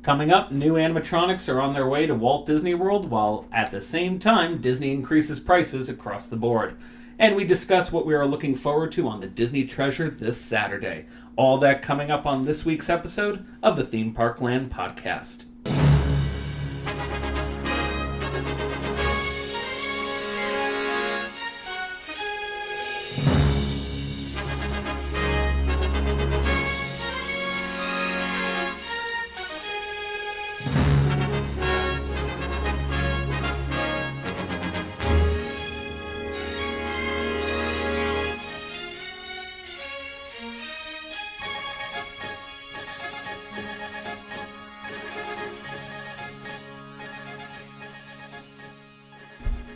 Coming up, new animatronics are on their way to Walt Disney World, while at the same time, Disney increases prices across the board. And we discuss what we are looking forward to on the Disney Treasure this Saturday. All that coming up on this week's episode of the Theme Park Land Podcast.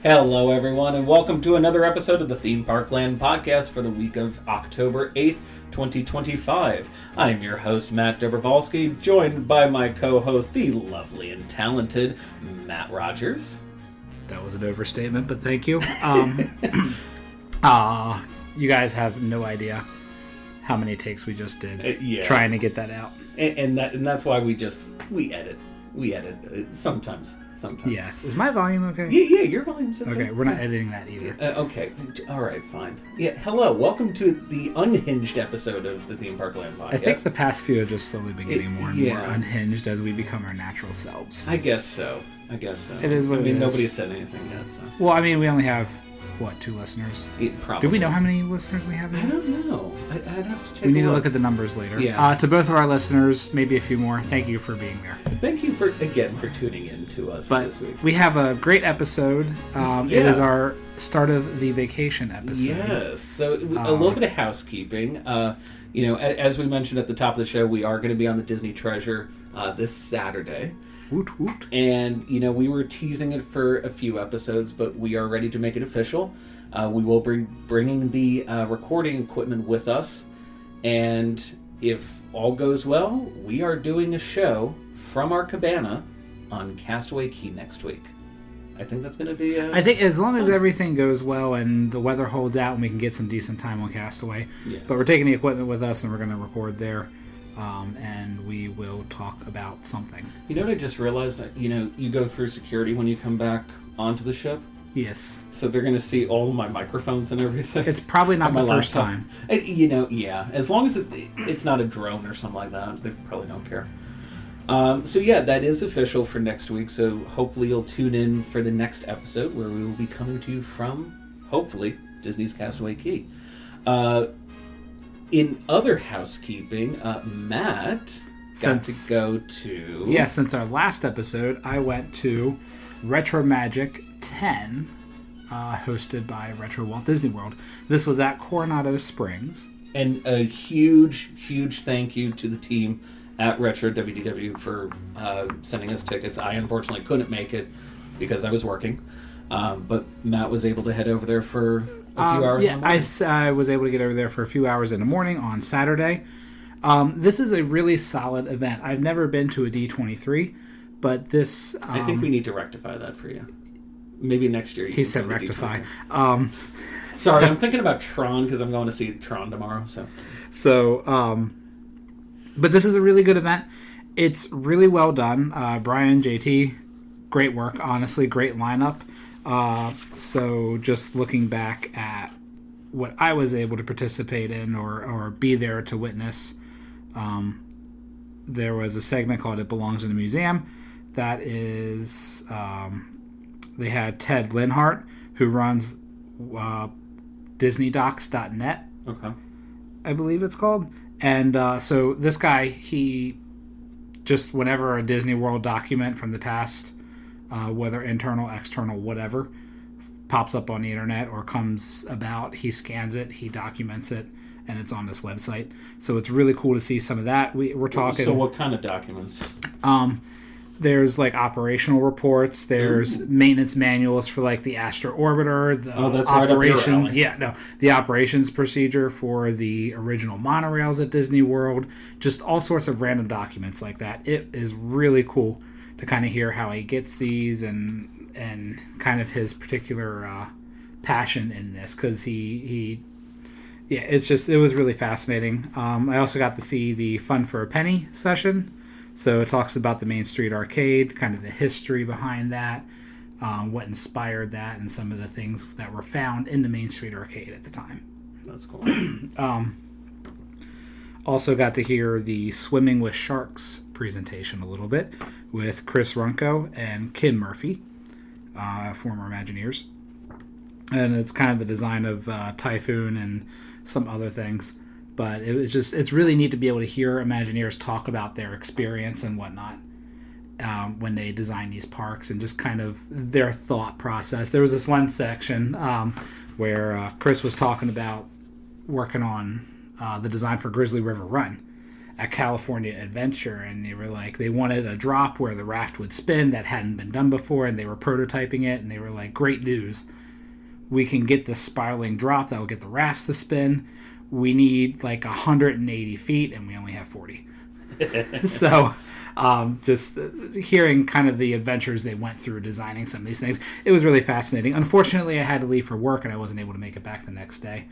Hello, everyone, and welcome to another episode of the Theme Park Land Podcast for the week of October 8th, 2025. I'm your host, Matt Dobrovolsky, joined by my co-host, the lovely and talented Matt Rogers. That was an overstatement, but thank you. You guys have no idea how many takes we just did trying to get that out. And that's why we edit. We edit sometimes. Yes. Is my volume okay? Yeah, your volume's okay. Okay, we're not editing that either. Okay. All right, fine. Yeah, hello. Welcome to the unhinged episode of the Theme Park Land Podcast. I think the past few have just slowly been getting more and more unhinged as we become our natural selves. I guess so. It is what it is. Nobody's said anything yet, so. Well, I mean, we only have, 2 listeners? Probably. Do we know how many listeners we have now? I don't know. I'd have to check. We need to look at the numbers later. Yeah. To both of our listeners, maybe a few more, thank you for being there. Thank you for tuning in to us this week. We have a great episode. It is our start of the vacation episode. Yes. So a little bit of housekeeping. As we mentioned at the top of the show, we are going to be on the Disney Treasure this Saturday. Woot woot. And, we were teasing it for a few episodes, but we are ready to make it official. We will bringing the recording equipment with us. And if all goes well, we are doing a show from our cabana on Castaway Cay next week. I think that's going to be I think as long as everything goes well and the weather holds out and we can get some decent time on Castaway. Yeah. But we're taking the equipment with us and we're going to record there. And we will talk about something. You know what I just realized? You go through security when you come back onto the ship. Yes. So they're going to see all of my microphones and everything. It's probably not the first time. As long as it's not a drone or something like that, they probably don't care. That is official for next week. So hopefully you'll tune in for the next episode where we will be coming to you from, hopefully, Disney's Castaway Cay. In other housekeeping, Matt got to go to... Yeah, since our last episode, I went to Retro Magic 10, hosted by Retro Walt Disney World. This was at Coronado Springs. And a huge, huge thank you to the team at Retro WDW for sending us tickets. I unfortunately couldn't make it because I was working. But Matt was able to head over there for a few hours in the morning. I was able to get over there for a few hours in the morning on Saturday. This is a really solid event. I've never been to a D23, but this... I think we need to rectify that for you. Maybe next year. He said rectify. Sorry, I'm thinking about Tron because I'm going to see Tron tomorrow. But this is a really good event. It's really well done. Brian, JT, great work. Honestly, great lineup. So just looking back at what I was able to participate in or be there to witness, there was a segment called It Belongs in the Museum. That is, they had Ted Linhart, who runs DisneyDocs.net. Okay. I believe it's called. And so this guy, he just, whenever a Disney World document from the past, whether internal, external, whatever, pops up on the internet or comes about, he scans it, he documents it, and it's on this website. So it's really cool to see some of that. We're talking... So what kind of documents? There's like operational reports. There's maintenance manuals for like the Astro Orbiter. That's operations. Right up your alley. The operations procedure for the original monorails at Disney World. Just all sorts of random documents like that. It is really cool to kind of hear how he gets these and kind of his particular passion in this, because it was really fascinating. I also got to see the Fun for a Penny session. So it talks about the Main Street Arcade, kind of the history behind that, what inspired that, and some of the things that were found in the Main Street Arcade at the time. That's cool. Also got to hear the Swimming with Sharks presentation a little bit with Chris Runko and Kim Murphy, former Imagineers. And it's kind of the design of Typhoon and some other things. But it's really neat to be able to hear Imagineers talk about their experience and whatnot when they design these parks and just kind of their thought process. There was this one section where Chris was talking about working on the design for Grizzly River Run at California Adventure, and they wanted a drop where the raft would spin that hadn't been done before, and they were prototyping it, and they were like, great news, we can get this spiraling drop that will get the rafts to spin. We need like 180 feet, and we only have 40. So just hearing kind of the adventures they went through designing some of these things, it was really fascinating. Unfortunately, I had to leave for work, and I wasn't able to make it back the next day.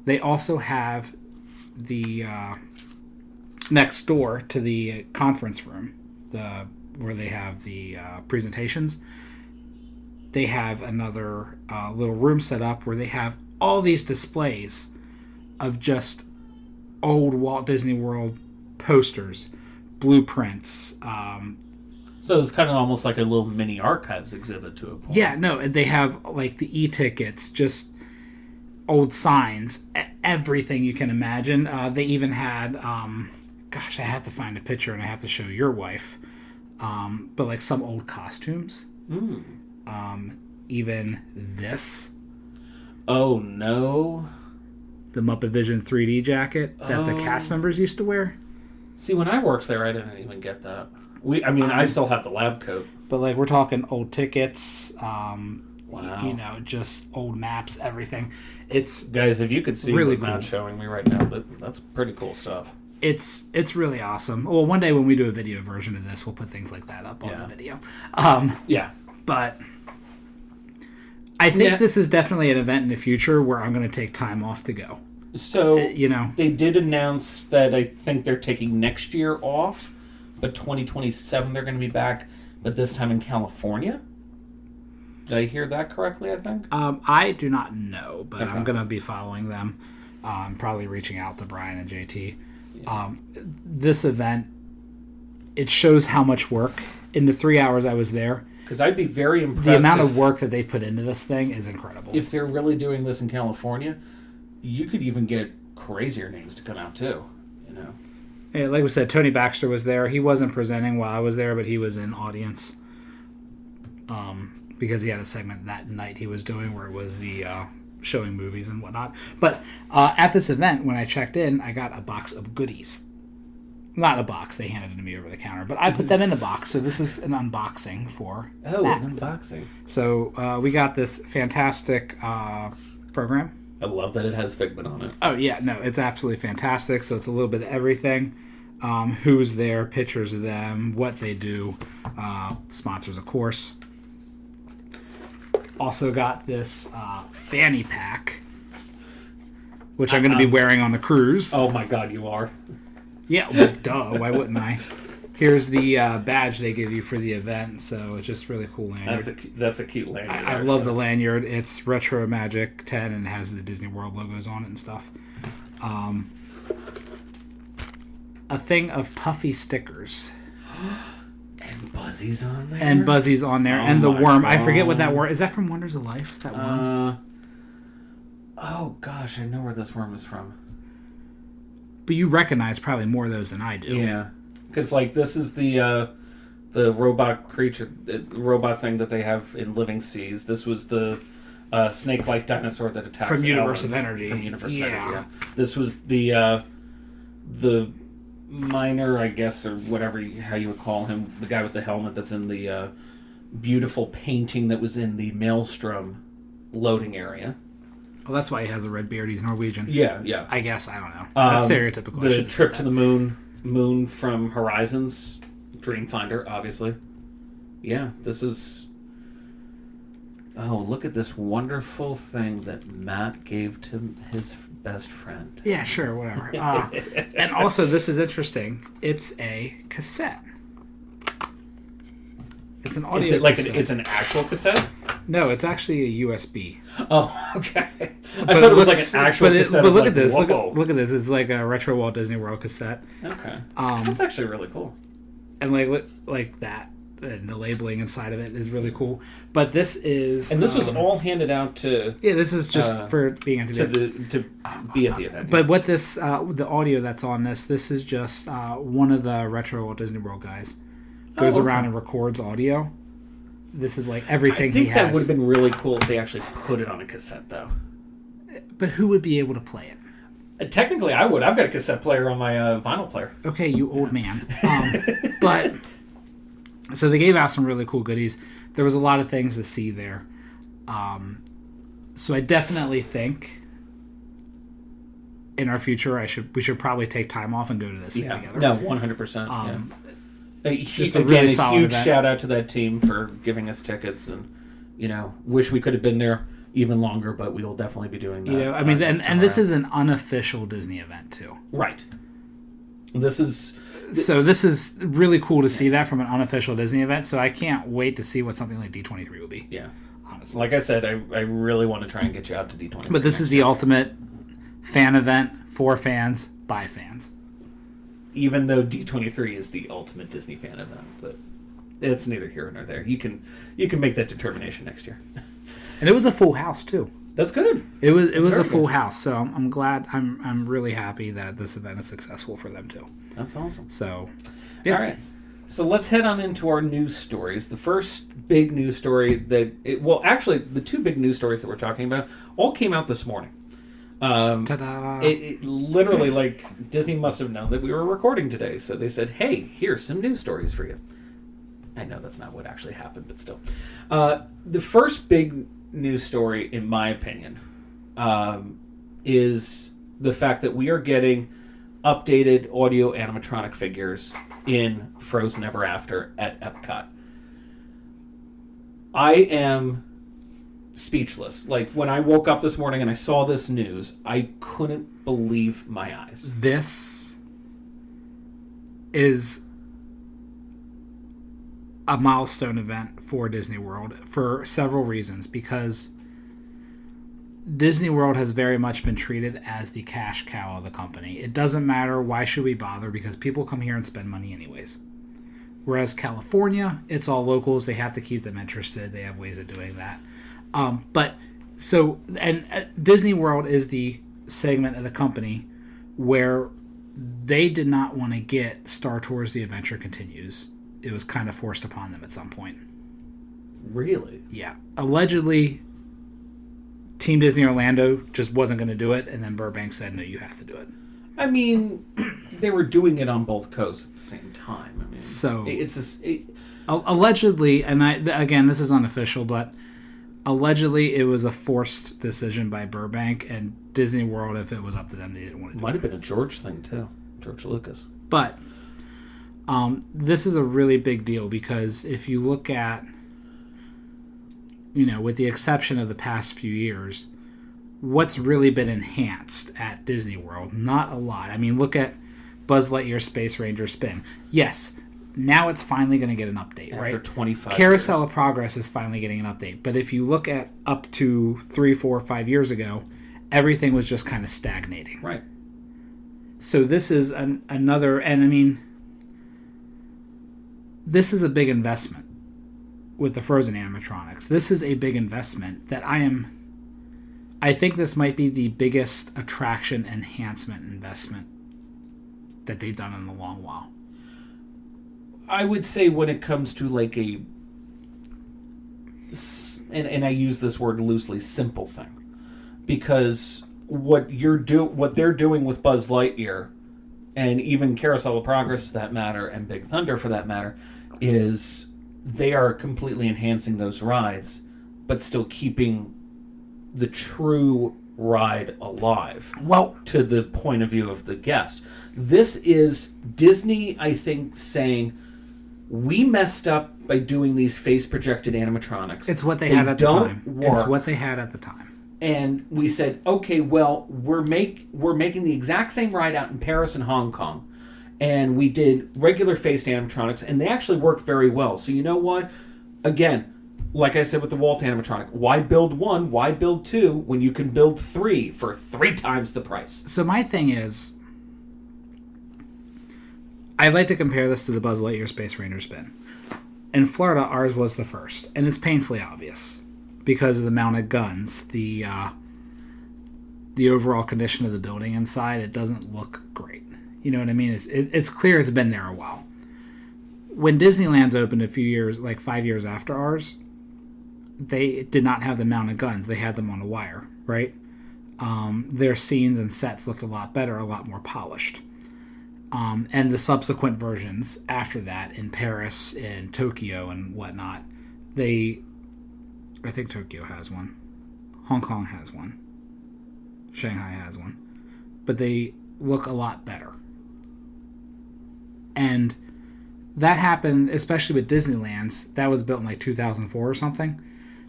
They also have the next door to the conference room, where they have the presentations. They have another little room set up where they have all these displays of just old Walt Disney World posters, blueprints. So it's kind of almost like a little mini archives exhibit to a point. Yeah, no, they have like the e-tickets, just old signs, everything you can imagine. They even had, gosh, I have to find a picture and I have to show your wife, but like some old costumes. Even this. Oh, no. The Muppet Vision 3D jacket that the cast members used to wear. See, when I worked there, I didn't even get that. I still have the lab coat. But, like, we're talking old tickets, wow. Just old maps, everything. Guys, if you could see really what Matt's showing me right now, that's pretty cool stuff. It's really awesome. Well, one day when we do a video version of this, we'll put things like that up on the video. Yeah. But I think this is definitely an event in the future where I'm going to take time off to go. So, they did announce that I think they're taking next year off, but 2027 they're going to be back, but this time in California. Did I hear that correctly, I think? I do not know, but okay. I'm going to be following them. Probably reaching out to Brian and JT. Yeah. This event, it shows how much work. In the 3 hours I was there, because I'd be very impressed. The amount of work that they put into this thing is incredible. If they're really doing this in California, you could even get crazier names to come out too. Yeah, like we said, Tony Baxter was there. He wasn't presenting while I was there, but he was in audience. Because he had a segment that night he was doing where it was the showing movies and whatnot. But at this event, when I checked in, I got a box of goodies. Not a box, they handed it to me over the counter, but I put them in a box, so this is an unboxing for Matt. An unboxing. So we got this fantastic program. I love that it has Figment on it. Oh, yeah, no, it's absolutely fantastic, so it's a little bit of everything. Who's there, pictures of them, what they do, sponsors, of course. Also got this fanny pack, which I'm going to be wearing on the cruise. Oh my god, you are? Yeah, well, duh. Why wouldn't I? Here's the badge they give you for the event, so it's just really cool lanyard. That's a cute lanyard. I love the lanyard. It's Retro Magic 10 and has the Disney World logos on it and stuff. A thing of puffy stickers. And Buzzy's on there? And the worm. God. I forget what that worm... Is that from Wonders of Life? That worm? Oh, gosh. I know where this worm is from. But you recognize probably more of those than I do. Yeah. Because, this is the robot creature... robot thing that they have in Living Seas. This was the snake-like dinosaur that attacks from Universe of Energy. From Universe of Energy, yeah. This was the miner, I guess, or whatever, how you would call him, the guy with the helmet that's in the beautiful painting that was in the Maelstrom loading area. Well, that's why he has a red beard. He's Norwegian. Yeah. I guess, I don't know. That's stereotypical. The trip to the moon from Horizons, Dreamfinder, obviously. Yeah, this is... Oh, look at this wonderful thing that Matt gave to his best friend. Yeah, sure, whatever. And also, this is interesting. It's a cassette. It's an audio cassette. It's an actual cassette? No, it's actually a USB. Oh, okay. I thought it was like an actual cassette. But look at this. Whoa. Look at this. It's like a retro Walt Disney World cassette. Okay. That's actually really cool. And like that. And the labeling inside of it is really cool. But this is... And this was all handed out to... Yeah, this is just for being at the event. To be at the event. But what this... the audio that's on this is just one of the retro Walt Disney World guys. Goes around and records audio. This is like everything he has. I think that would have been really cool if they actually put it on a cassette, though. But who would be able to play it? Technically, I would. I've got a cassette player on my vinyl player. Okay, you old man. But... So they gave out some really cool goodies. There was a lot of things to see there. So I definitely think in our future we should probably take time off and go to this thing together. No, 100%. Just a really solid huge event. Shout out to that team for giving us tickets, and wish we could have been there even longer, but we will definitely be doing that. I mean, and this is an unofficial Disney event too. Right. This is really cool to see that from an unofficial Disney event. So I can't wait to see what something like D23 will be. Yeah. Honestly. Like I said, I really want to try and get you out to D23. But this is the ultimate fan event for fans by fans. Even though D23 is the ultimate Disney fan event, but it's neither here nor there. You can make that determination next year. And it was a full house too. That's good. It was a full house, so I'm glad. I'm really happy that this event is successful for them too. That's awesome. So, yeah. All right. So let's head on into our news stories. The first big news story actually, the two big news stories that we're talking about all came out this morning. Ta-da! It literally, like, Disney must have known that we were recording today, so they said, "Hey, here's some news stories for you." I know that's not what actually happened, but still. The first big news story, in my opinion, is the fact that we are getting updated audio animatronic figures in Frozen Ever After at Epcot. I am speechless. Like, when I woke up this morning and I saw this news, I couldn't believe my eyes. This is a milestone event for Disney World for several reasons, because Disney World has very much been treated as the cash cow of the company. It doesn't matter, why should we bother, because people come here and spend money anyways. Whereas California, it's all locals, they have to keep them interested, they have ways of doing that. Disney World is the segment of the company where they did not want to get Star Tours The Adventure Continues. It was kind of forced upon them at some point. Really? Yeah. Allegedly, Team Disney Orlando just wasn't going to do it, and then Burbank said, no, you have to do it. I mean, they were doing it on both coasts at the same time. I mean, so it's allegedly, and again, this is unofficial, but allegedly it was a forced decision by Burbank, and Disney World, if it was up to them, they didn't want to do it. Might have been a George thing, too. George Lucas. But this is a really big deal, because if you look at, with the exception of the past few years, what's really been enhanced at Disney World? Not a lot. I mean, look at Buzz Lightyear Space Ranger Spin. Yes, now it's finally going to get an update, right? After 25 Carousel years. of Progress is finally getting an update. But if you look at up to 3, 4, 5 years ago, everything was just kind of stagnating. Right. So this is another, and I mean, this is a big investment with the Frozen animatronics. This is a big investment that I think this might be the biggest attraction enhancement investment that they've done in a long while. I would say when it comes to like and I use this word loosely, simple thing, because what they're doing with Buzz Lightyear, and even Carousel of Progress, to that matter, and Big Thunder, for that matter, is they are completely enhancing those rides, but still keeping the true ride alive. Well, to the point of view of the guest. This is Disney, I think, saying, we messed up by doing these face-projected animatronics. It's what they had at the time. Work. It's what they had at the time. and we said, okay, well, we're making the exact same ride out in Paris and Hong Kong, and we did regular faced animatronics, and they actually work very well. So you know what? Again, like I said with the Walt animatronic, why build one? Why build two when you can build three for 3 times the price? So my thing is, I like to compare this to the Buzz Lightyear Space Ranger spin. In Florida, ours was the first, and it's painfully obvious because of the mounted guns, the overall condition of the building inside. It doesn't look great. You know what I mean? It's clear it's been there a while. When Disneyland's opened a few years, like 5 years after ours, they did not have the mounted guns. They had them on a wire, right? Their scenes and sets looked a lot better, a lot more polished. And the subsequent versions after that in Paris, in Tokyo, and whatnot, I think Tokyo has one. Hong Kong has one. Shanghai has one. But they look a lot better. And that happened, especially with Disneyland's. That was built in like 2004 or something.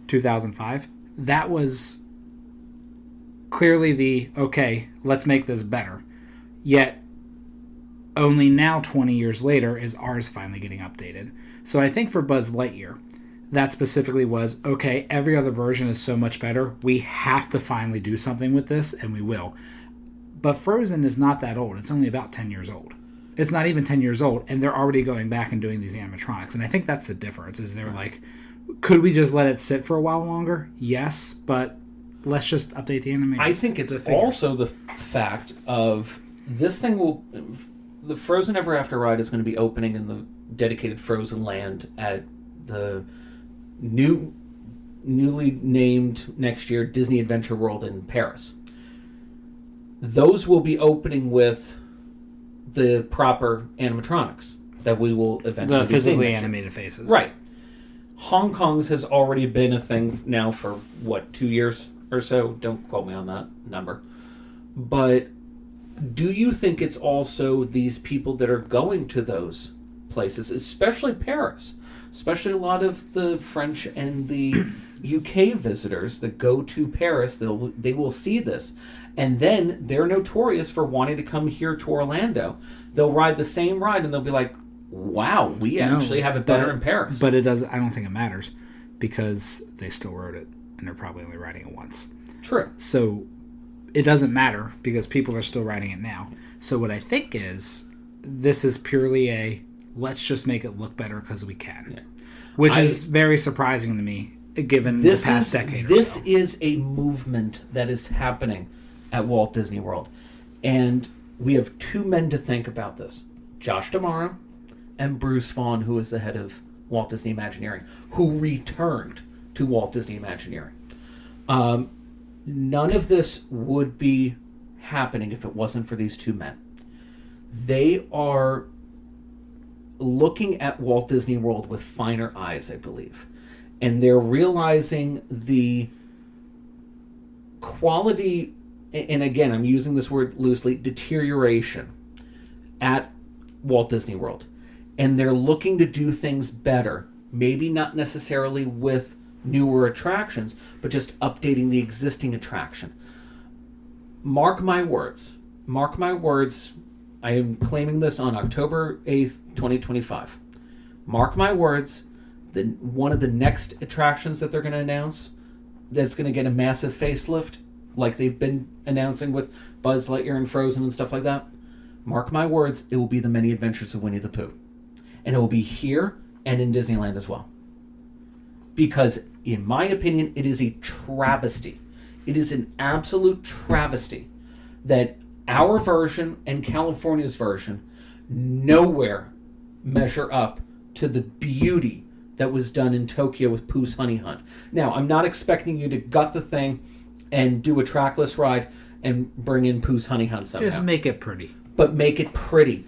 2005. That was clearly okay, let's make this better. Yet, only now, 20 years later, is ours finally getting updated. So I think for Buzz Lightyear, that specifically was, okay, every other version is so much better. We have to finally do something with this, and we will. But Frozen is not that old. It's only about 10 years old. It's not even 10 years old, and they're already going back and doing these animatronics. And I think that's the difference, is they're like, could we just let it sit for a while longer? Yes, but let's just update the animation. I think it's also the fact of this thing will... The Frozen Ever After ride is going to be opening in the dedicated Frozen land at the newly named next year Disney Adventure World in Paris. Those will be opening with the proper animatronics that we will eventually the physically animated faces. Right. Hong Kong's has already been a thing now for, 2 years or so? Don't quote me on that number. But do you think it's also these people that are going to those places, especially Paris, especially a lot of the French and the UK visitors that go to Paris, they will see this. And then they're notorious for wanting to come here to Orlando. They'll ride the same ride and they'll be like, wow, we actually have it better in Paris. But I don't think it matters because they still rode it and they're probably only riding it once. True. So it doesn't matter because people are still riding it now. So what I think is this is purely let's just make it look better because we can. Yeah. Which is very surprising to me given the past decade or so. This is a movement that is happening at Walt Disney World. And we have 2 men to think about this. Josh D'Amaro and Bruce Vaughn, who is the head of Walt Disney Imagineering, who returned to Walt Disney Imagineering. None of this would be happening if it wasn't for these 2 men. They are looking at Walt Disney World with finer eyes, I believe. And they're realizing the quality, and again, I'm using this word loosely, deterioration at Walt Disney World. And they're looking to do things better. Maybe not necessarily with newer attractions, but just updating the existing attraction. Mark my words. I am claiming this on October 8th, 2025. Mark my words, one of the next attractions that they're going to announce that's going to get a massive facelift, like they've been announcing with Buzz Lightyear and Frozen and stuff like that. Mark my words, it will be the Many Adventures of Winnie the Pooh. And it will be here and in Disneyland as well. Because, in my opinion, it is a travesty. It is an absolute travesty that our version and California's version nowhere measure up to the beauty that was done in Tokyo with Pooh's Honey Hunt. Now, I'm not expecting you to gut the thing and do a trackless ride and bring in Pooh's Honey Hunt somehow. Just make it pretty. But make it pretty.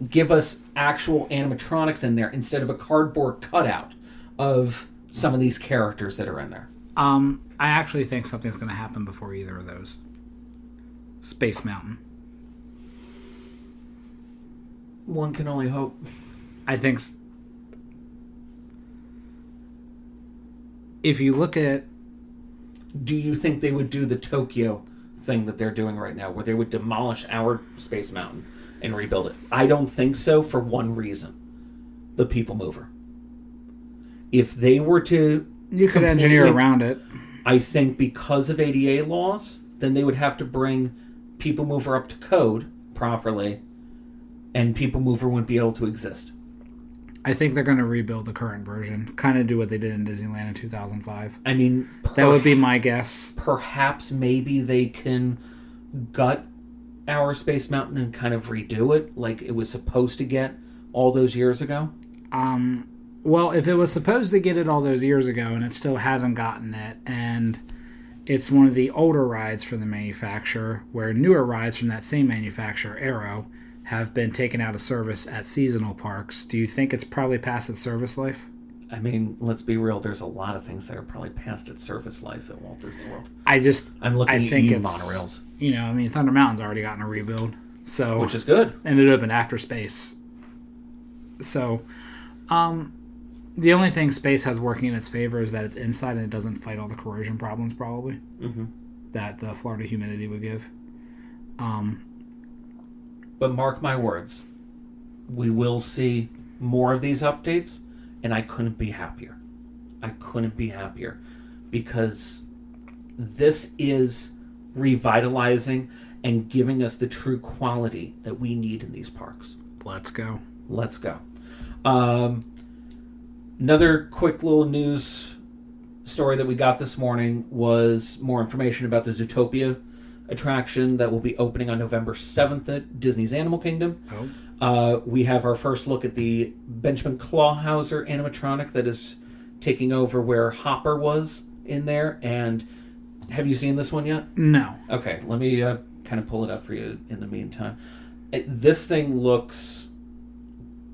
Give us actual animatronics in there instead of a cardboard cutout of some of these characters that are in there. I actually think something's going to happen before either of those. Space Mountain. One can only hope. I think if you look at Do you think they would do the Tokyo thing that they're doing right now, where they would demolish our Space Mountain and rebuild it? I don't think so, for one reason. The people mover. If they were to... You could engineer around it. I think because of ADA laws, then they would have to bring people mover up to code properly, and people mover wouldn't be able to exist. I think they're going to rebuild the current version. Kind of do what they did in Disneyland in 2005. I mean... that would be my guess. Perhaps maybe they can gut our Space Mountain and kind of redo it like it was supposed to get all those years ago. Well, if it was supposed to get it all those years ago and it still hasn't gotten it, and it's one of the older rides from the manufacturer, where newer rides from that same manufacturer, Arrow, have been taken out of service at seasonal parks, do you think it's probably past its service life? I mean, let's be real. There's a lot of things that are probably past its service life at Walt Disney World. I'm looking at you monorails. You know, I mean, Thunder Mountain's already gotten a rebuild, so which is good. And it opened after Space. So, the only thing Space has working in its favor is that it's inside and it doesn't fight all the corrosion problems, probably, that the Florida humidity would give. But mark my words, we will see more of these updates, and I couldn't be happier. Because this is revitalizing and giving us the true quality that we need in these parks. Let's go. Another quick little news story that we got this morning was more information about the Zootopia attraction that will be opening on November 7th at Disney's Animal Kingdom. We have our first look at the Benjamin Clawhauser animatronic that is taking over where Hopper was in there. And have you seen this one yet? No. Okay, let me kind of pull it up for you in the meantime. This thing looks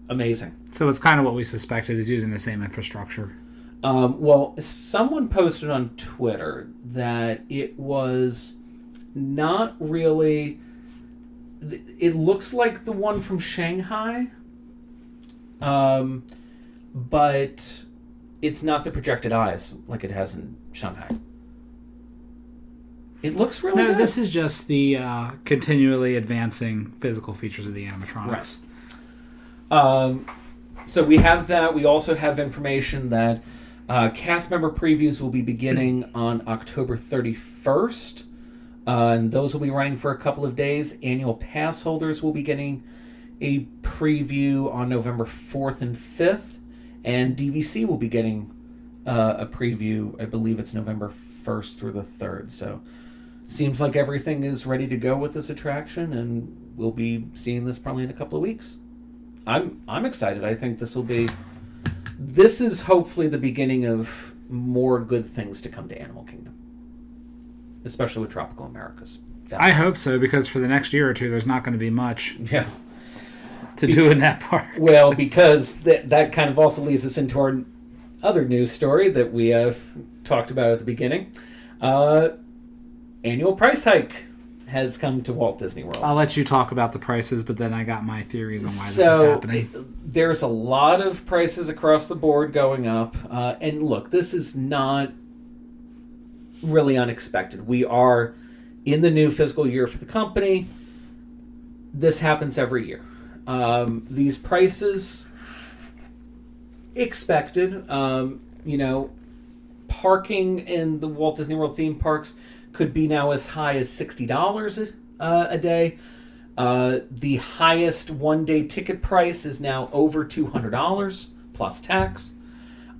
amazing. So it's kind of what we suspected. It's using the same infrastructure. Well, someone posted on Twitter that it was not really... It looks like the one from Shanghai, but it's not the projected eyes like it has in Shanghai. It looks really good. No, this is just the continually advancing physical features of the animatronics. Right. So we have that. We also have information that cast member previews will be beginning on October 31st. And those will be running for a couple of days. Annual pass holders will be getting a preview on November 4th and 5th. And DVC will be getting a preview, I believe it's November 1st through the 3rd. So seems like everything is ready to go with this attraction, and we'll be seeing this probably in a couple of weeks. I'm excited. I think this is hopefully the beginning of more good things to come to Animal Kingdom. Especially with Tropical Americas. Definitely. I hope so, because for the next year or two, there's not going to be much to do in that park. Well, because that kind of also leads us into our other news story that we talked about at the beginning. Annual price hike has come to Walt Disney World. I'll let you talk about the prices, but then I got my theories on why this is happening. There's a lot of prices across the board going up. And look, this is not really unexpected. We are in the new fiscal year for the company. This happens every year. These prices expected. Parking in the Walt Disney World theme parks could be now as high as $60 a day. The highest one-day ticket price is now over $200 plus tax.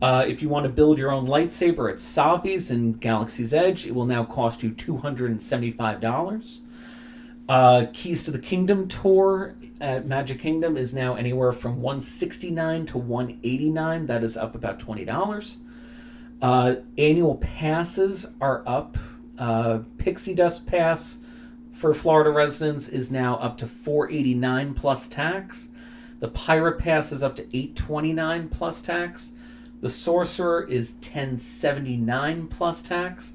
If you want to build your own lightsaber at Savi's and Galaxy's Edge, it will now cost you $275. Keys to the Kingdom tour at Magic Kingdom is now anywhere from $169 to $189. That is up about $20. Annual passes are up. Pixie Dust Pass for Florida residents is now up to $489 plus tax. The Pirate Pass is up to $829 plus tax. The Sorcerer is $1079 plus tax.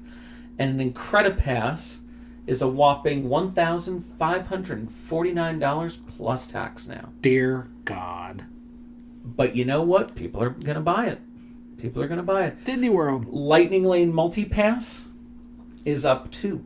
And an Incredipass is a whopping $1,549 plus tax now. Dear God. But you know what? People are going to buy it. Disney World. Lightning Lane Multi-Pass is up too.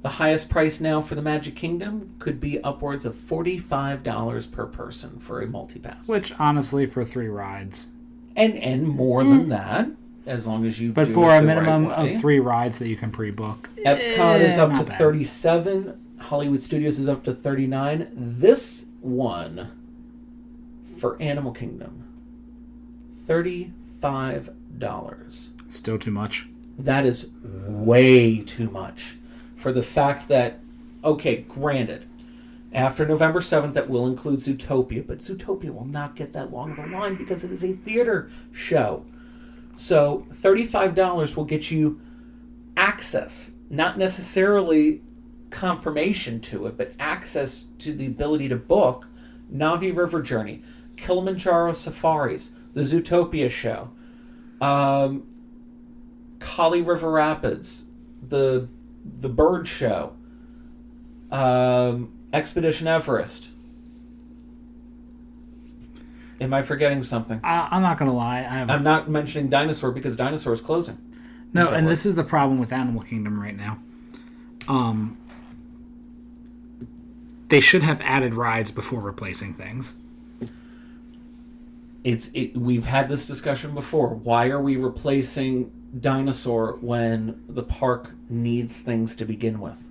The highest price now for the Magic Kingdom could be upwards of $45 per person for a multi-pass. Which, honestly, for 3 rides. And more than that, as long as you but do for it a the minimum right way. of 3 rides that you can pre-book. Epcot is up to not bad. 37. Hollywood Studios is up to 39. This one, for Animal Kingdom, $35. Still too much. That is way too much. For the fact that, okay, granted, after November 7th, that will include Zootopia, but Zootopia will not get that long of a line because it is a theater show. So $35 will get you access, not necessarily confirmation to it, but access to the ability to book Navi River Journey, Kilimanjaro Safaris, the Zootopia show, Kali River Rapids, the Bird Show, Expedition Everest. Am I forgetting something? I'm not going to lie. I'm not mentioning Dinosaur because Dinosaur is closing. No, and this is the problem with Animal Kingdom right now. They should have added rides before replacing things. We've had this discussion before. Why are we replacing Dinosaur when the park needs things to begin with?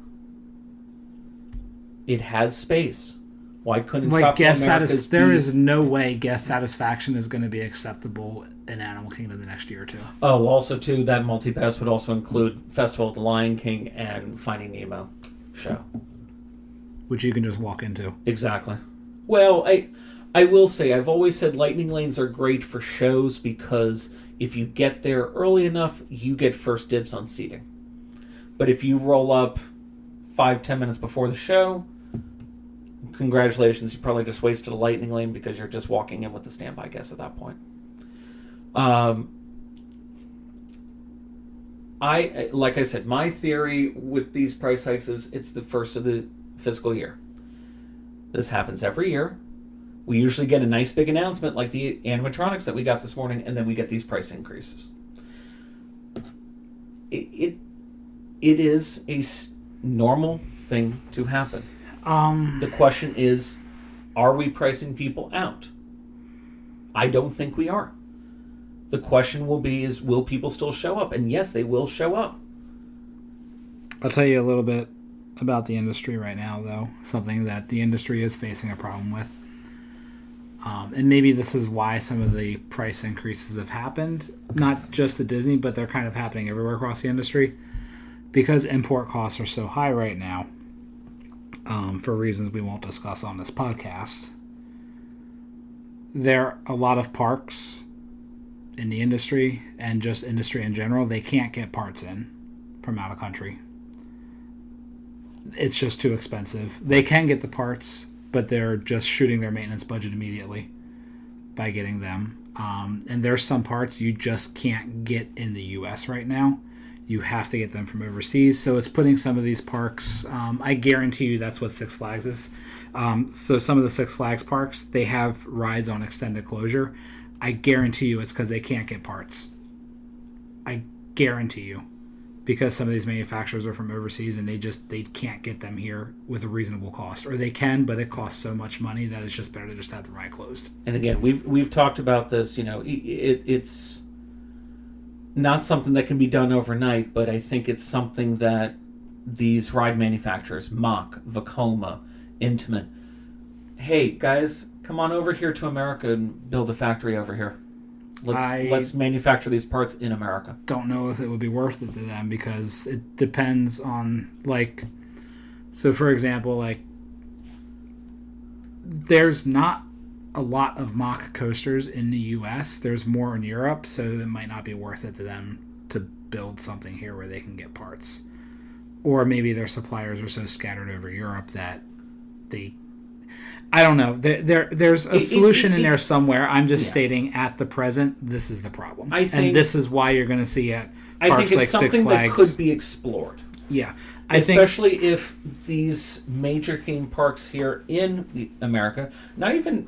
It has space. Why couldn't there is no way guest satisfaction is going to be acceptable in Animal Kingdom the next year or two. Oh, also too, that multi-pass would also include Festival of the Lion King and Finding Nemo show, which you can just walk into. Exactly. Well, I will say, I've always said lightning lanes are great for shows because if you get there early enough, you get first dibs on seating. But if you roll up 5-10 minutes before the show, congratulations, you probably just wasted a lightning lane because you're just walking in with the standby guests at that point. Like I said, my theory with these price hikes is it's the first of the fiscal year. This happens every year. We usually get a nice big announcement like the animatronics that we got this morning, and then we get these price increases. It is a normal thing to happen. The question is, are we pricing people out? I don't think we are. The question will be is, will people still show up? And yes, they will show up. I'll tell you a little bit about the industry right now, though. Something that the industry is facing a problem with. And maybe this is why some of the price increases have happened. Not just at Disney, but they're kind of happening everywhere across the industry. Because import costs are so high right now, for reasons we won't discuss on this podcast. There are a lot of parks in the industry, and just industry in general, they can't get parts in from out of country. It's just too expensive. They can get the parts, but they're just shooting their maintenance budget immediately by getting them. And there's some parts you just can't get in the U.S. right now. You have to get them from overseas. So it's putting some of these parks, I guarantee you that's what Six Flags is. So some of the Six Flags parks, they have rides on extended closure. I guarantee you it's because they can't get parts. I guarantee you. Because some of these manufacturers are from overseas and they can't get them here with a reasonable cost. Or they can, but it costs so much money that it's just better to just have the ride closed. And again, we've talked about this, it's not something that can be done overnight, but I think it's something that these ride manufacturers, Mach, Vekoma, Intamin, hey guys, come on over here to America and build a factory over here. Let's manufacture these parts in America. Don't know if it would be worth it to them because it depends on, so for example, there's not a lot of Mach coasters in the U.S. There's more in Europe, so it might not be worth it to them to build something here where they can get parts. Or maybe their suppliers are so scattered over Europe that I don't know. There's a solution in there somewhere. I'm just stating at the present, this is the problem. And this is why you're going to see at parks like Six Flags. I think it's something that could be explored. Yeah. Especially if these major theme parks here in America, not even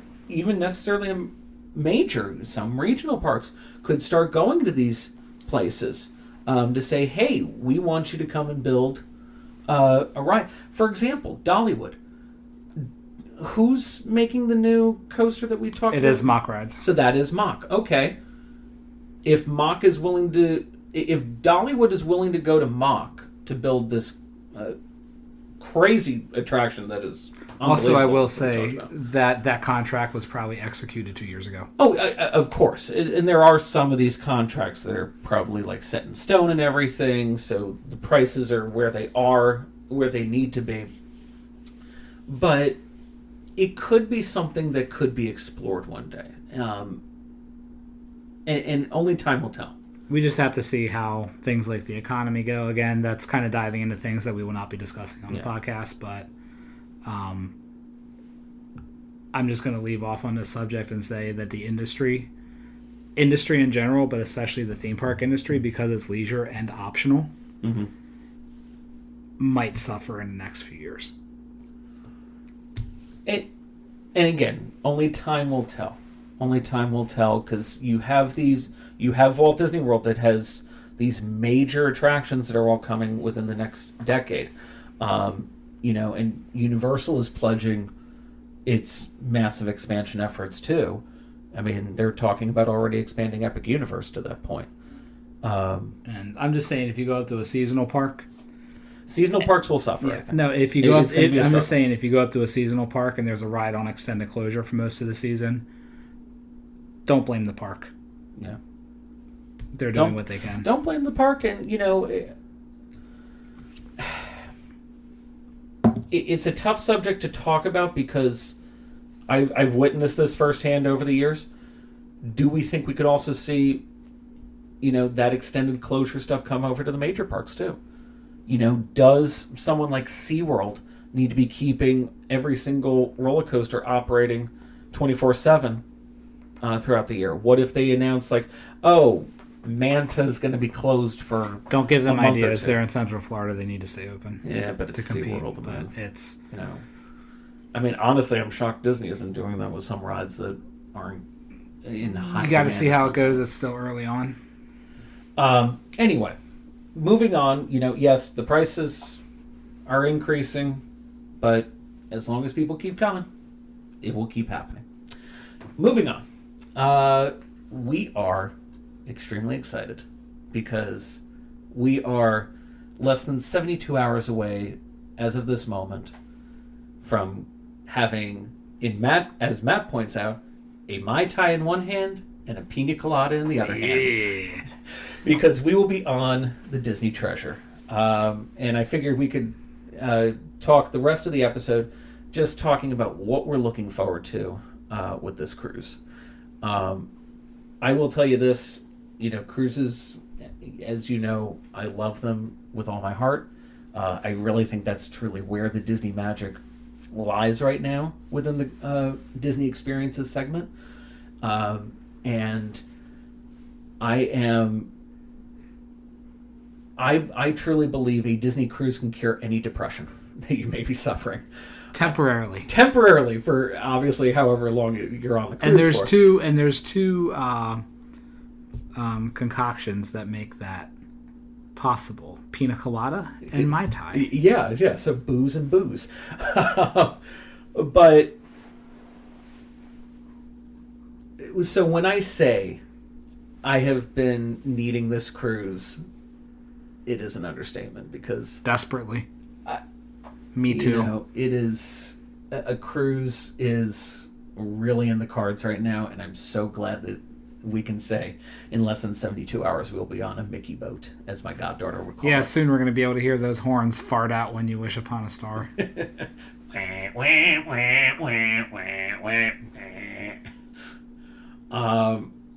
necessarily major, some regional parks, could start going to these places. to say, hey, we want you to come and build a ride. For example, Dollywood. Who's making the new coaster that we talked about? It is Mock Rides. So that is Mock. Okay. If Mock is willing to... If Dollywood is willing to go to Mock to build this crazy attraction that is... Also, I will say that contract was probably executed 2 years ago. Oh, of course. And there are some of these contracts that are probably like set in stone and everything, so the prices are where they need to be. But it could be something that could be explored one day. And only time will tell. We just have to see how things like the economy go. Again, that's kind of diving into things that we will not be discussing on the podcast, but I'm just going to leave off on this subject and say that the industry in general, but especially the theme park industry, because it's leisure and optional, might suffer in the next few years. And again, only time will tell. Only time will tell, because you have Walt Disney World that has these major attractions that are all coming within the next decade. And Universal is pledging its massive expansion efforts too. I mean, they're talking about already expanding Epic Universe to that point. And I'm just saying, if you go up to a seasonal park, seasonal parks will suffer. Yeah, I think. no, if you go up, I'm just saying, if you go up to a seasonal park and there's a ride on extended closure for most of the season, don't blame the park. Yeah, they're doing what they can. Don't blame the park, and it's a tough subject to talk about because I've witnessed this firsthand over the years. Do we think we could also see, that extended closure stuff come over to the major parks too? Does someone like SeaWorld need to be keeping every single roller coaster operating 24/7 throughout the year? What if they announce Manta's going to be closed for... Don't give them ideas. They're in Central Florida. They need to stay open. Yeah, but it's SeaWorld. But it's... I mean, honestly, I'm shocked Disney isn't doing that with some rides that aren't in high... You got to see how it goes. It's still early on. Anyway, moving on. Yes, the prices are increasing, but as long as people keep coming, it will keep happening. Moving on. We are extremely excited because we are less than 72 hours away as of this moment from having, as Matt points out, a Mai Tai in one hand and a Pina Colada in the other hand. Because we will be on the Disney Treasure. And I figured we could talk the rest of the episode just talking about what we're looking forward to with this cruise. I will tell you this, cruises, as you know, I love them with all my heart. I really think that's truly where the Disney magic lies right now within the Disney Experiences segment. And I truly believe a Disney cruise can cure any depression that you may be suffering. Temporarily for obviously however long you're on the cruise. And there's two concoctions that make that possible: Pina Colada and Mai Tai. Yeah. So booze and booze. But so when I say I have been needing this cruise, it is an understatement because desperately. Me too. It is a cruise is really in the cards right now, and I'm so glad that we can say in less than 72 hours we'll be on a Mickey boat, as my goddaughter would call it. Yeah, soon we're going to be able to hear those horns fart out when you wish upon a star. You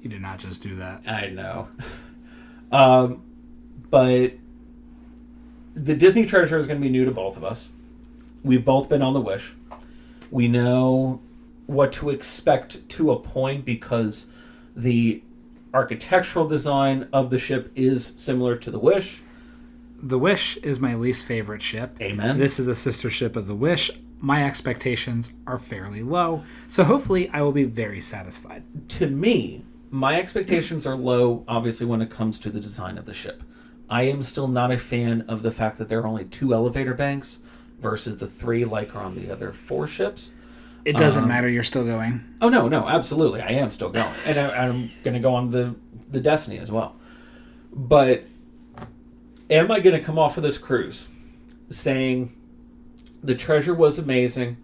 did not just do that. I know. But the Disney Treasure is going to be new to both of us. We've both been on the Wish. We know what to expect to a point because the architectural design of the ship is similar to the Wish. The Wish is my least favorite ship. Amen. This is a sister ship of the Wish. My expectations are fairly low, so hopefully I will be very satisfied. To me, my expectations are low, obviously, when it comes to the design of the ship. I am still not a fan of the fact that there are only 2 elevator banks versus the 3 like are on the other 4 ships. It doesn't matter. You're still going. Oh, no, absolutely. I am still going. And I'm going to go on the Destiny as well. But am I going to come off of this cruise saying the treasure was amazing,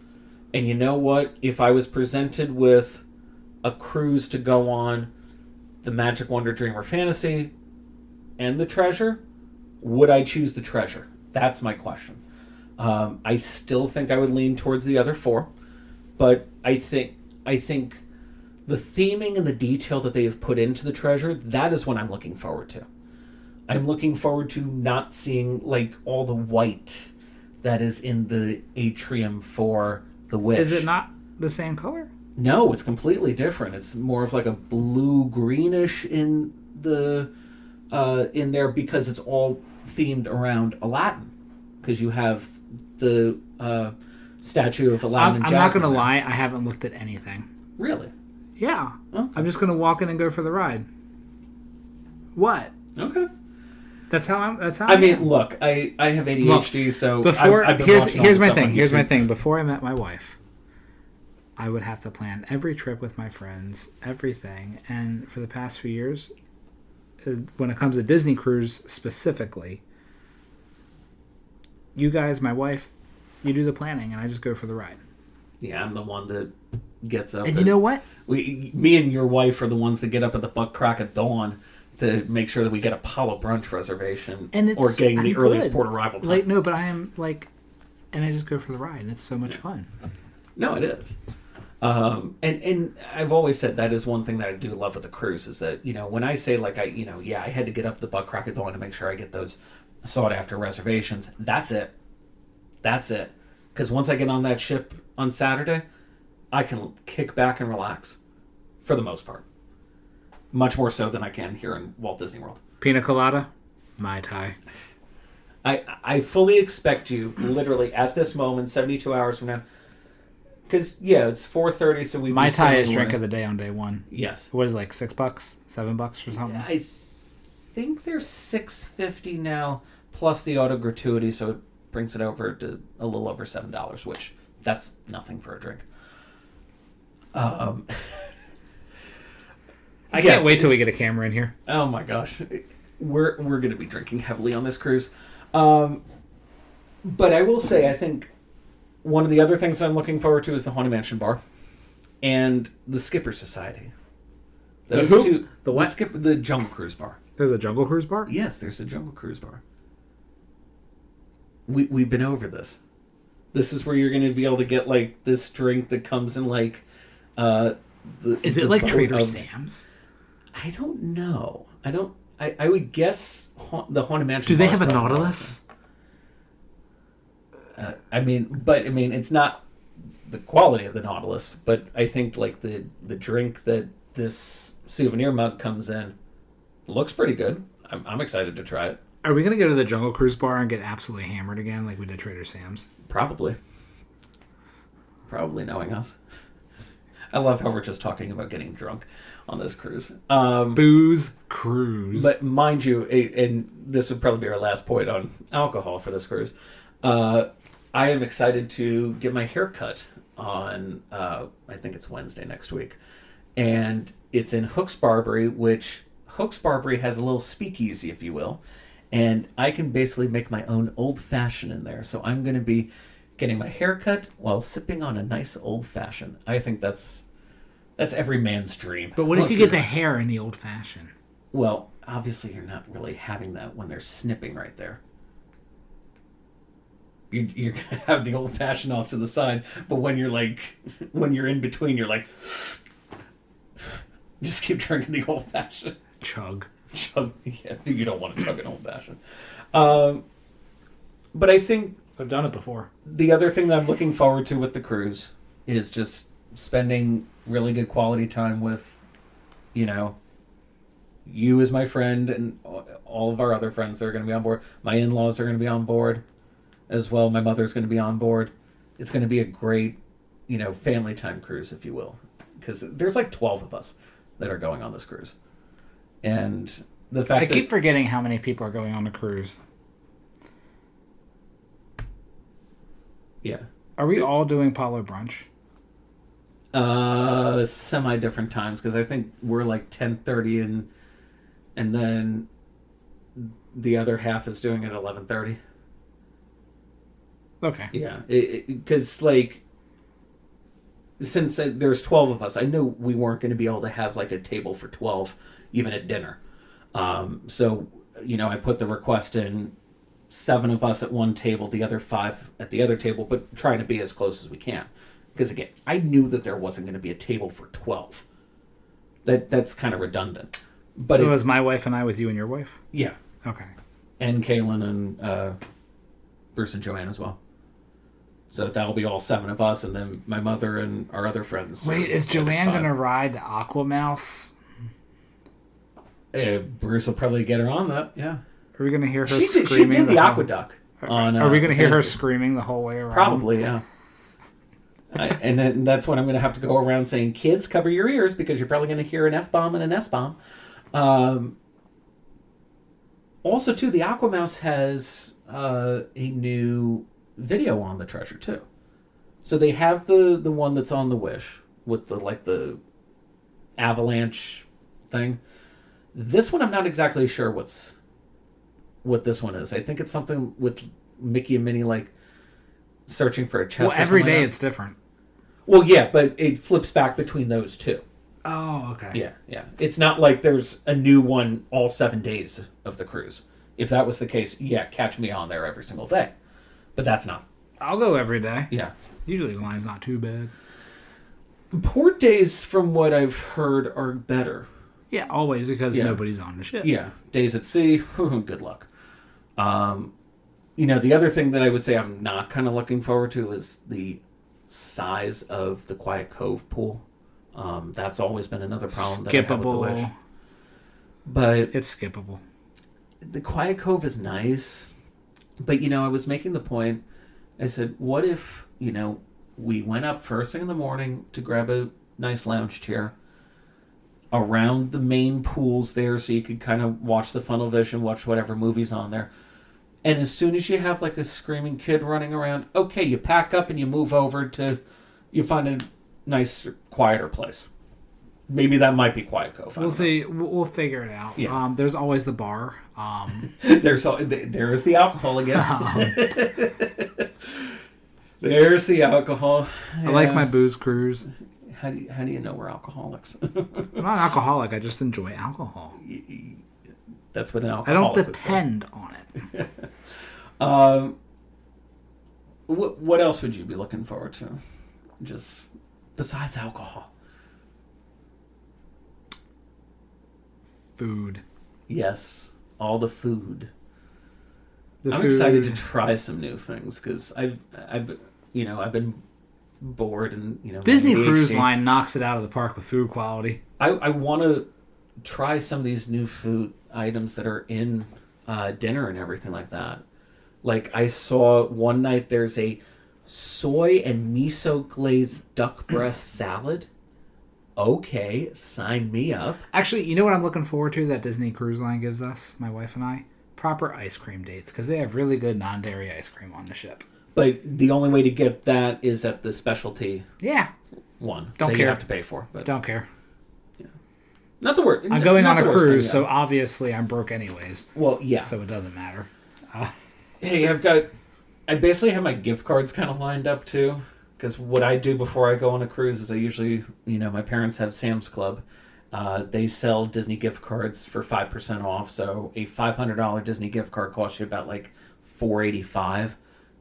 and you know what? If I was presented with a cruise to go on, the Magic Wonder Dreamer Fantasy and the treasure, would I choose the treasure? That's my question. I still think I would lean towards the other 4, but I think the theming and the detail that they have put into the treasure, that is what I'm looking forward to. I'm looking forward to not seeing like all the white that is in the atrium for the Wish. Is it not the same color? No, it's completely different. It's more of like a blue-greenish in the in there because it's all themed around Aladdin. Because you have the statue of Aladdin and I'm Jasmine. not going to lie. I haven't looked at anything. Really? Yeah. Okay. I'm just going to walk in and go for the ride. What? Okay. That's how I'm. I mean, look, I have ADHD, look, so before I've been here's my stuff thing. on Here's my YouTube. thing. Before I met my wife, I would have to plan every trip with my friends, everything. And for the past few years, when it comes to Disney cruise specifically, you guys, my wife, you do the planning, and I just go for the ride. Yeah, I'm the one that gets up. And you know what? Me and your wife are the ones that get up at the butt crack of dawn to make sure that we get Apollo brunch reservation or getting the earliest port arrival time. Like, no, but I am like, and I just go for the ride, and it's so much fun. No, it is. And I've always said that is one thing that I do love with the cruise is that, you know, when I say like I had to get up the butt crack of dawn to make sure I get those sought after reservations. That's it. Because once I get on that ship on Saturday, I can kick back and relax for the most part. Much more so than I can here in Walt Disney World. Pina colada, Mai Tai. I fully expect you, literally at this moment, 72 hours from now, because it's 4:30, so we. Mai Tai is drink of the day on day one. Yes. What is it, like $6, $7 or something? I think they're $6.50 now, plus the auto gratuity, so it brings it over to a little over $7, which that's nothing for a drink. I can't wait till we get a camera in here. Oh my gosh, we're going to be drinking heavily on this cruise. But I will say, I think one of the other things I'm looking forward to is the Haunted Mansion bar and the Skipper Society. Those two. The what? The Jungle Cruise bar. There's a Jungle Cruise bar? Yes, there's a Jungle Cruise bar. We've been over this. This is where you're going to be able to get like this drink that comes in like. Is it like Trader Sam's? I don't know. I would guess the Haunted Mansion. Do they have a Nautilus? I mean, it's not the quality of the Nautilus, but I think like the drink that this souvenir mug comes in looks pretty good. I'm excited to try it. Are we going to go to the Jungle Cruise bar and get absolutely hammered again like we did Trader Sam's? Probably knowing us. I love how we're just talking about getting drunk on this cruise. Booze cruise. But mind you, and this would probably be our last point on alcohol for this cruise, I am excited to get my hair cut on, I think it's Wednesday next week. And it's in Hooks Barbary, which Hooks Barbary has a little speakeasy, if you will. And I can basically make my own old-fashioned in there. So I'm going to be getting my hair cut while sipping on a nice old-fashioned. I think that's every man's dream. But what if you get the hair in the old-fashioned? Well, obviously you're not really having that when they're snipping right there. You're going to have the old-fashioned off to the side, but when you're in between, you're like, just keep drinking the old-fashioned. Chug. Yeah, you don't want to chug an old-fashioned. But I think I've done it before. the other thing that I'm looking forward to with the cruise is just spending really good quality time with, you as my friend and all of our other friends that are going to be on board. My in-laws are going to be on board as well. My mother's going to be on board. It's going to be a great, family time cruise, if you will. Because there's like 12 of us that are going on this cruise. And the fact I keep forgetting how many people are going on the cruise. Yeah. Are we all doing Palo brunch? Semi different times because I think we're like 10:30 and then the other half is doing it at 11:30. Okay. Yeah, because like since there's 12 of us, I knew we weren't going to be able to have like a table for 12 even at dinner. So I put the request in 7 of us at one table, the other 5 at the other table, but trying to be as close as we can. Because again, I knew that there wasn't going to be a table for 12. That's kind of redundant. But so it was my wife and I with you and your wife? Yeah. Okay. And Kaylin and Bruce and Joanne as well. So that'll be all 7 of us, and then my mother and our other friends. Wait, is Joanne going to ride the Aquamouse? Bruce will probably get her on that, yeah. Are we going to hear her screaming? She did the Aqueduct. Are we going to hear her screaming the whole way around? Probably, yeah. And then that's when I'm going to have to go around saying, kids, cover your ears, because you're probably going to hear an F-bomb and an S-bomb. Also, too, the Aquamouse has a new video on the treasure, too. So they have the one that's on the Wish with the avalanche thing. This one, I'm not exactly sure what this one is. I think it's something with Mickey and Minnie, like, searching for a chest. Well, every day it's different. Well, yeah, but it flips back between those 2. Oh, okay. Yeah. It's not like there's a new one all 7 days of the cruise. If that was the case, yeah, catch me on there every single day. But that's not. I'll go every day. Yeah. Usually the line's not too bad. Port days, from what I've heard, are better. Yeah, always, because nobody's on the ship. Yeah. Days at sea, good luck. The other thing that I would say I'm not kind of looking forward to is the size of the Quiet Cove pool. That's always been another problem that I have with the Wish. But it's skippable. The Quiet Cove is nice, but I was making the point. I said, what if we went up first thing in the morning to grab a nice lounge chair around the main pools there, so you could kind of watch the funnel vision, watch whatever movies on there. And as soon as you have like a screaming kid running around, okay, you pack up and you move over to, you find a nice, quieter place. Maybe that might be Quiet Cove. We'll see. We'll figure it out. Yeah. There's always the bar. There's the alcohol again. There's the alcohol. I like my booze cruise. How do you know we're alcoholics? I'm not an alcoholic. I just enjoy alcohol. That's what an alcoholic I don't depend on it. What else would you be looking forward to? Just besides alcohol? Food. Yes, all the food. I'm excited to try some new things because I've been bored and Disney Cruise Line knocks it out of the park with food quality. I want to try some of these new food items that are in dinner and everything like that. Like I saw one night there's a soy and miso glazed duck breast salad. Okay, sign me up. Actually, you know what I'm looking forward to that Disney Cruise Line gives us, my wife and I? Proper ice cream dates, because they have really good non-dairy ice cream on the ship. But the only way to get that is at the specialty one. Don't that care. You have to pay for. But don't care. Yeah. Not the word. I'm going on a cruise, so obviously I'm broke anyways. Well, yeah. So it doesn't matter. Hey, I basically have my gift cards kind of lined up too. Because what I do before I go on a cruise is I usually, my parents have Sam's Club. They sell Disney gift cards for 5% off. So a $500 Disney gift card costs you about like $4.85.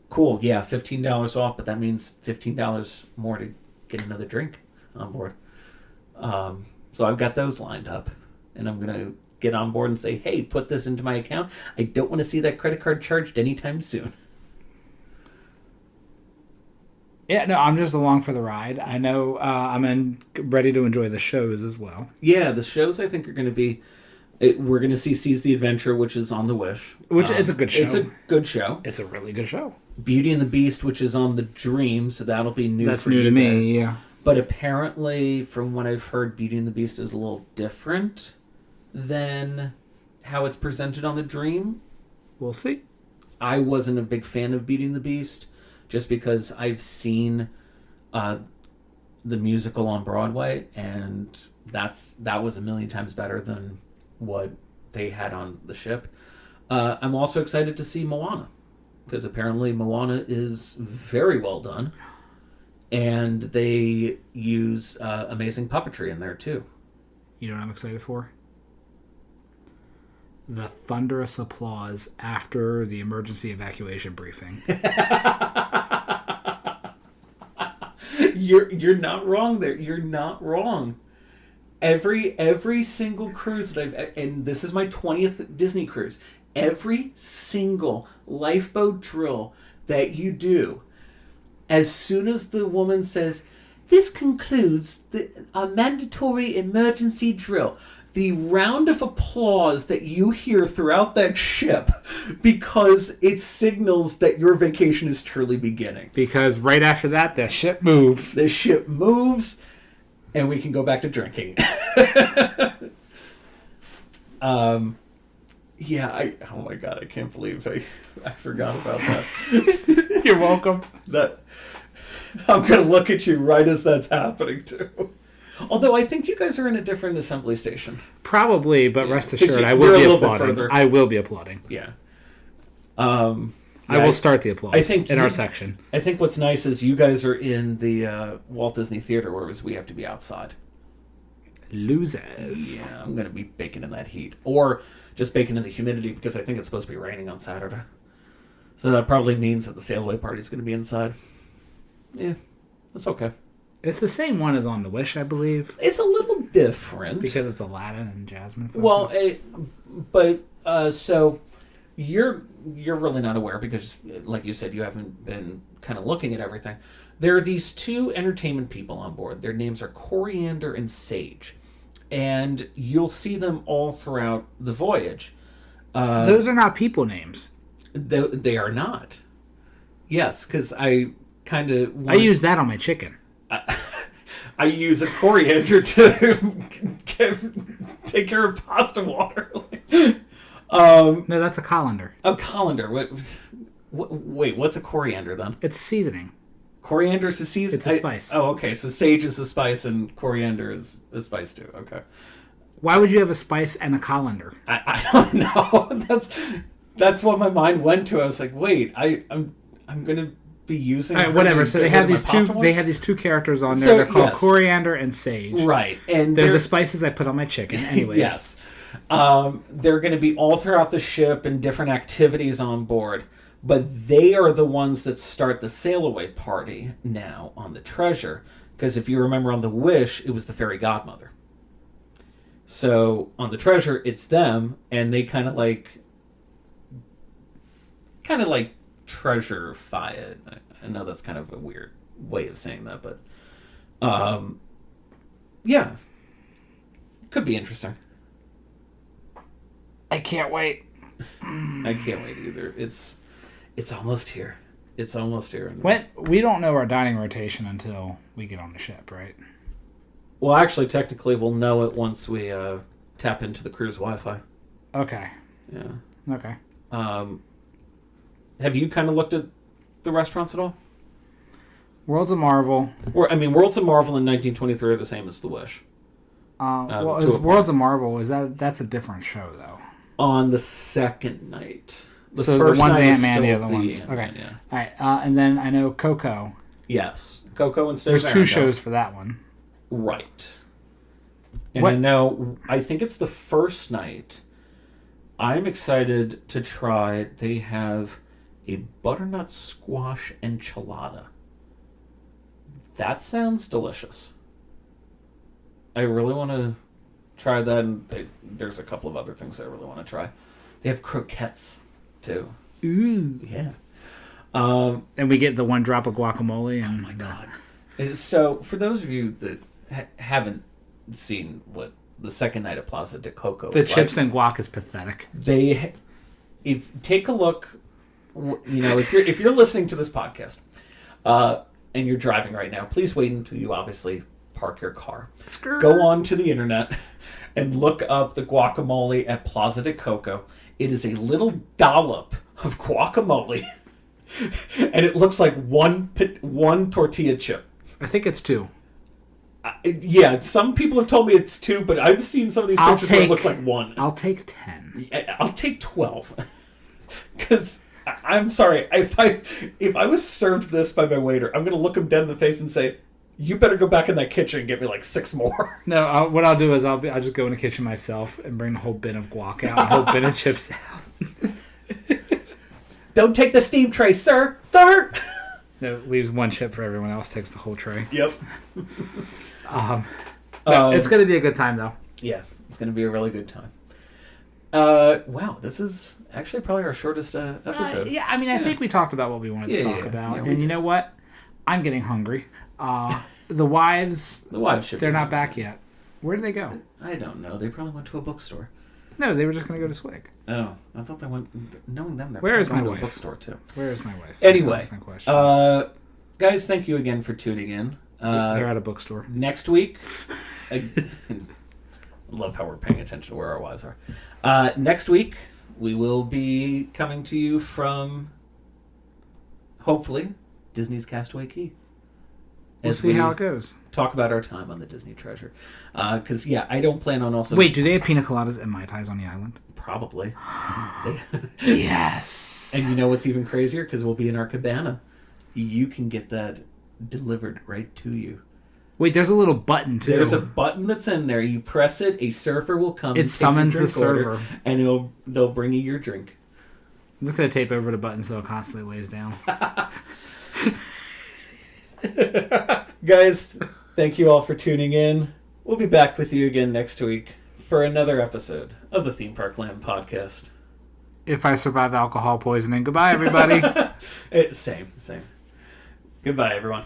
Cool, yeah, $15 off, but that means $15 more to get another drink on board. So I've got those lined up. And I'm going to get on board and say, hey, put this into my account. I don't want to see that credit card charged anytime soon. Yeah, no, I'm just along for the ride. I know I'm ready to enjoy the shows as well. Yeah, the shows I think are going to be... we're going to see Seize the Adventure, which is on the Wish. Which it's a good show. It's a good show. It's a really good show. Beauty and the Beast, which is on the Dream, so that'll be new. That's for new you to guys. me, yeah. But apparently, from what I've heard, Beauty and the Beast is a little different than how it's presented on the Dream. We'll see. I wasn't a big fan of Beauty and the Beast, just because I've seen the musical on Broadway, and that was a million times better than what they had on the ship. I'm also excited to see Moana, because apparently Moana is very well done, and they use amazing puppetry in there too. You know what I'm excited for? The thunderous applause after the emergency evacuation briefing. You're not wrong there. You're not wrong. Every single cruise that and this is my 20th Disney cruise, every single lifeboat drill that you do, as soon as the woman says, "This concludes a mandatory emergency drill," the round of applause that you hear throughout that ship, because it signals that your vacation is truly beginning. Because right after that, the ship moves. The ship moves, and we can go back to drinking. Yeah, oh my god, I can't believe I forgot about that. You're welcome. I'm going to look at you right as that's happening, too. Although I think you guys are in a different assembly station. Probably, but rest assured, I you're will a be little bit applauding. further. I will be applauding. Yeah. I will start the applause I think in our section. I think what's nice is you guys are in the Walt Disney Theater, whereas we have to be outside. Losers. Yeah, I'm going to be baking in that heat. Or just baking in the humidity, because I think it's supposed to be raining on Saturday. So that probably means that the sail away party is going to be inside. Yeah, that's okay. It's the same one as on the Wish, I believe. It's a little different. Because it's Aladdin and Jasmine focus. Well, so you're really not aware, because, like you said, you haven't been kind of looking at everything. There are these two entertainment people on board. Their names are Coriander and Sage. And you'll see them all throughout the voyage. Those are not people names. They are not. Yes, because I kind of... I use that on my chicken. I use a coriander to take care of pasta water. No, that's a colander. A colander. Wait, what's a coriander then? It's seasoning. Coriander is a season? It's a spice. Okay. So sage is a spice and coriander is a spice too. Okay. Why would you have a spice and a colander? I don't know. That's what my mind went to. I was like, wait, I'm gonna be using. All right, whatever. So they have these two. They have these two characters on there. So, they're called yes. Coriander and Sage. Right, and they're the spices I put on my chicken. Anyways. Yes. They're going to be all throughout the ship and different activities on board, but they are the ones that start the sail away party now on the Treasure, because if you remember on the Wish, it was the fairy godmother. So on the Treasure, it's them, and they kind of like treasure-fy it. I know that's kind of a weird way of saying that, but yeah, could be interesting. I can't wait. I can't wait either. It's almost here. It's almost here. We don't know our dining rotation until we get on the ship, right? Well, actually, technically, we'll know it once we tap into the cruise Wi-Fi. Okay. Yeah. Okay. Have you kind of looked at the restaurants at all? Worlds of Marvel. Worlds of Marvel in 1923 are the same as The Wish. Worlds of Marvel, that's a different show, though. On the second night. So the one's Ant-Man, the other one's... Okay. Yeah. All right. And then I know Coco. Yes. Coco instead There's of two shows for that one. Right. And I think it's the first night. I'm excited to try. They have a butternut squash enchilada. That sounds delicious. I really want to try that, and there's a couple of other things I really want to try. They have croquettes, too. Ooh. Yeah. And we get the one drop of guacamole. And oh, my God. So, for those of you that haven't seen what the second night at Plaza de Coco the chips and guac is pathetic. Take a look, if you're listening to this podcast, and you're driving right now, please wait until you obviously park your car. Skirt. Go on to the internet and look up the guacamole at Plaza de Coco. It is a little dollop of guacamole, and it looks like one tortilla chip. I think it's 2. Yeah, some people have told me it's 2, but I've seen some of these pictures where it looks like 1. I'll take 10. I'll take 12. Because I'm sorry, if I was served this by my waiter, I'm going to look him dead in the face and say, "You better go back in that kitchen and get me like 6 more." No, what I'll do is I'll just go in the kitchen myself and bring the whole bin of guac out, and the whole bin of chips out. Don't take the steam tray, sir! Sir! No, leaves 1 chip for everyone else, takes the whole tray. Yep. It's going to be a good time, though. Yeah, it's going to be a really good time. Wow, this is actually probably our shortest episode. I think we talked about what we wanted to talk about. Yeah, and you know what? I'm getting hungry. The wives, they're not back yet. Where did they go? I don't know. They probably went to a bookstore. No, they were just going to go to Swig. Oh, I thought they went... Knowing them, they're Where is my going wife? to a bookstore, too. Where is my wife? Anyway, guys, thank you again for tuning in. They're at a bookstore. Next week... I love how we're paying attention to where our wives are. Next week, we will be coming to you from, hopefully, Disney's Castaway Cay. We'll see how it goes. Talk about our time on the Disney Treasure. Because, I don't plan on also... Wait, do they have pina coladas and Mai Tais on the island? Probably. Yes! And you know what's even crazier? Because we'll be in our cabana. You can get that delivered right to you. Wait, there's a little button, too. There's a button that's in there. You press it, a surfer will come. It summons the server. And they'll bring you your drink. I'm just going to tape over the button so it constantly lays down. Guys, thank you all for tuning in. We'll be back with you again next week for another episode of the Theme Park Land podcast. If I survive alcohol poisoning. Goodbye, everybody. Same. Goodbye, everyone.